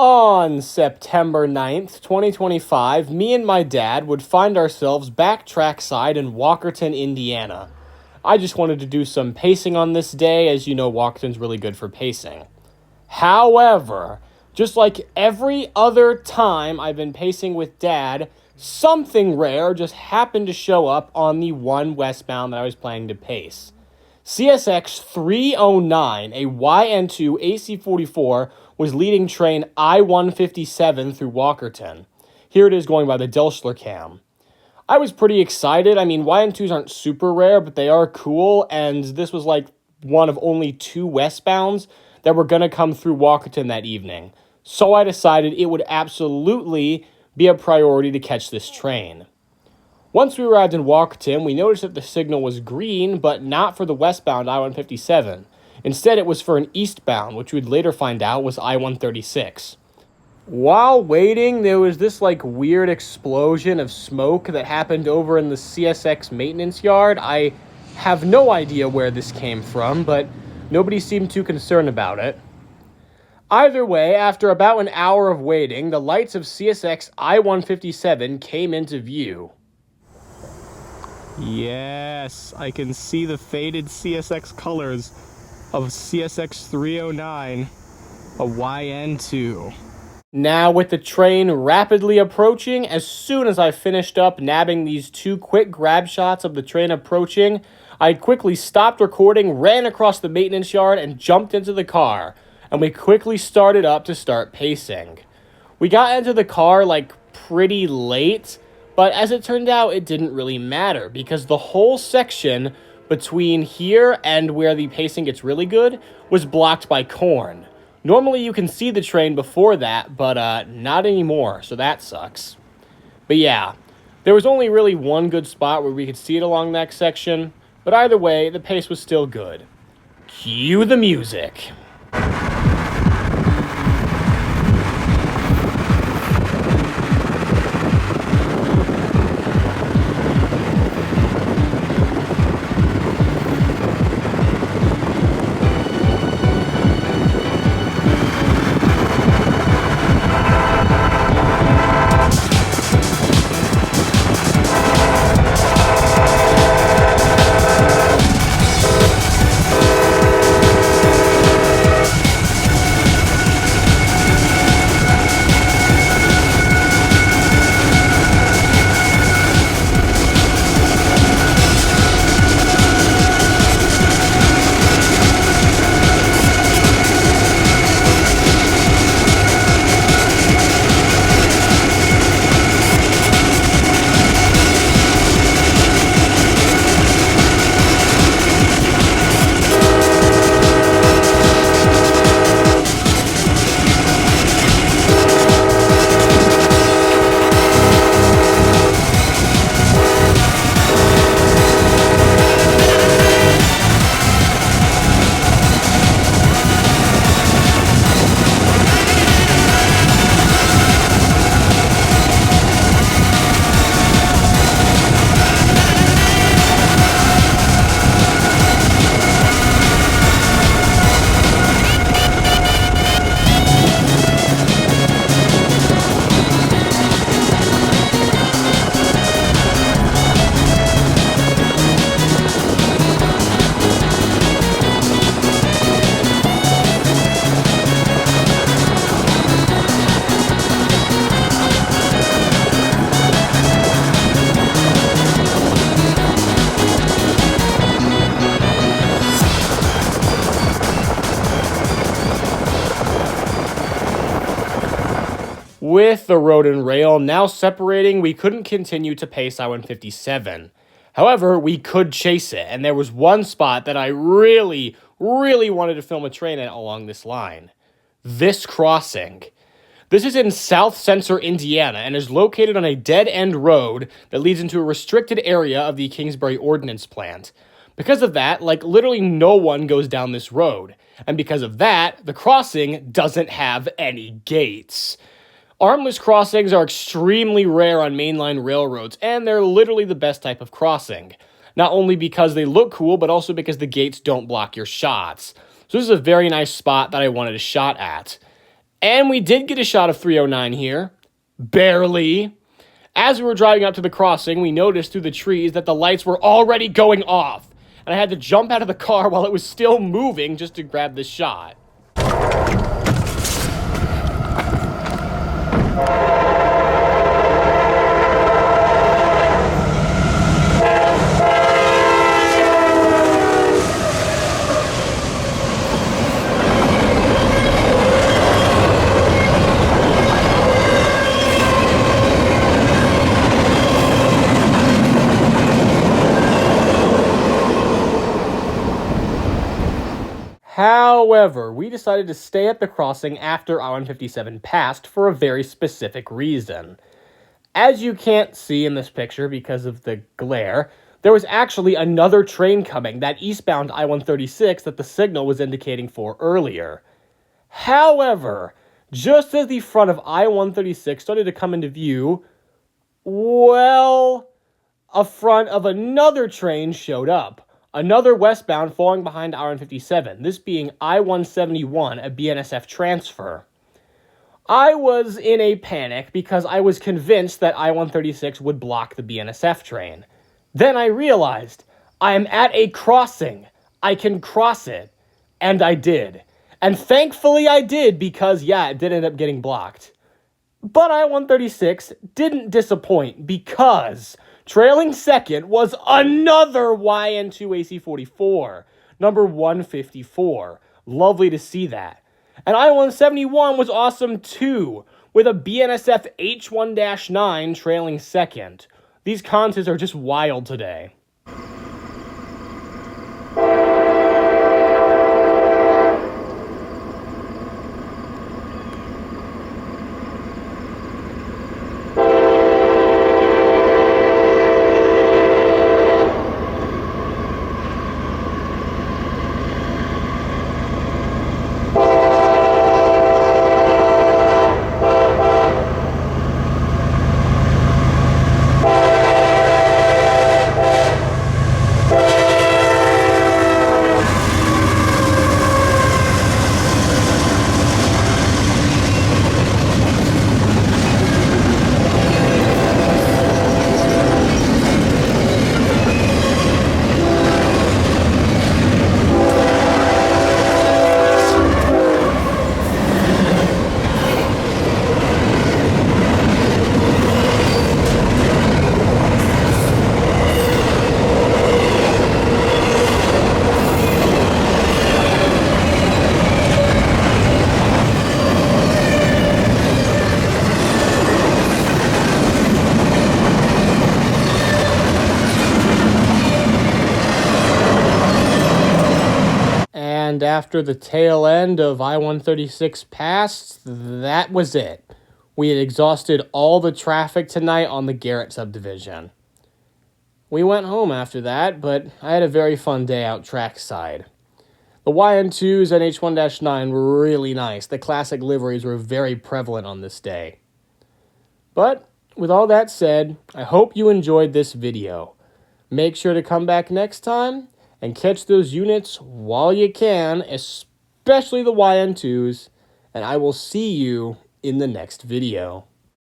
On September 9th, 2025, me and my dad would find ourselves back trackside in Walkerton, Indiana. I just wanted to do some pacing on this day, as you know Walkerton's really good for pacing. However, just like every other time I've been pacing with Dad, something rare just happened to show up on the one westbound that I was planning to pace. CSX 309, a YN2 AC44, was leading train I-157 through Walkerton. Here it is going by the Delschler cam. I was pretty excited. I mean, YN2s aren't super rare, but they are cool, and this was like one of only two westbounds that were going to come through Walkerton that evening. So I decided it would absolutely be a priority to catch this train. Once we arrived in Walkerton, we noticed that the signal was green, but not for the westbound I-157. Instead, it was for an eastbound, which we'd later find out was I-136. While waiting, there was this weird explosion of smoke that happened over in the CSX maintenance yard. I have no idea where this came from, but nobody seemed too concerned about it. Either way, after about an hour of waiting, the lights of CSX I-157 came into view. Yes, I can see the faded CSX colors of CSX 309, a YN2. Now, with the train rapidly approaching, as soon as I finished up nabbing these two quick grab shots of the train approaching, I quickly stopped recording, ran across the maintenance yard, and jumped into the car, and we quickly started up to start pacing. We got into the car pretty late, but as it turned out, it didn't really matter, because the whole section between here and where the pacing gets really good was blocked by corn. Normally you can see the train before that, but not anymore, so that sucks. But yeah, there was only really one good spot where we could see it along that section, but either way, the pace was still good. Cue the music. With the road and rail now separating, we couldn't continue to pace I-157. However, we could chase it, and there was one spot that I really wanted to film a train at along this line. This crossing. This is in South Central Indiana and is located on a dead-end road that leads into a restricted area of the Kingsbury Ordnance Plant. Because of that, literally no one goes down this road. And because of that, the crossing doesn't have any gates. Armless crossings are extremely rare on mainline railroads, and they're literally the best type of crossing. Not only because they look cool, but also because the gates don't block your shots. So this is a very nice spot that I wanted a shot at. And we did get a shot of 309 here. Barely. As we were driving up to the crossing, we noticed through the trees that the lights were already going off. And I had to jump out of the car while it was still moving just to grab this shot. However, we decided to stay at the crossing after I-157 passed for a very specific reason. As you can't see in this picture because of the glare, there was actually another train coming, that eastbound I-136 that the signal was indicating for earlier. However, just as the front of I-136 started to come into view, well, a front of another train showed up. Another westbound falling behind I-157, this being I-171, a BNSF transfer. I was in a panic because I was convinced that I-136 would block the BNSF train. Then I realized, I am at a crossing. I can cross it. And I did. And thankfully I did because, yeah, it did end up getting blocked. But I-136 didn't disappoint because trailing second was another YN2 AC44, number 154. Lovely to see that. And I-171 was awesome too, with a BNSF H1-9 trailing second. These contests are just wild today. And after the tail end of I-136 passed, that was it. We had exhausted all the traffic tonight on the Garrett subdivision. We went home after that, but I had a very fun day out trackside. The YN2s and H1-9 were really nice. The classic liveries were very prevalent on this day. But with all that said, I hope you enjoyed this video. Make sure to come back next time and catch those units while you can, especially the YN2s, and I will see you in the next video.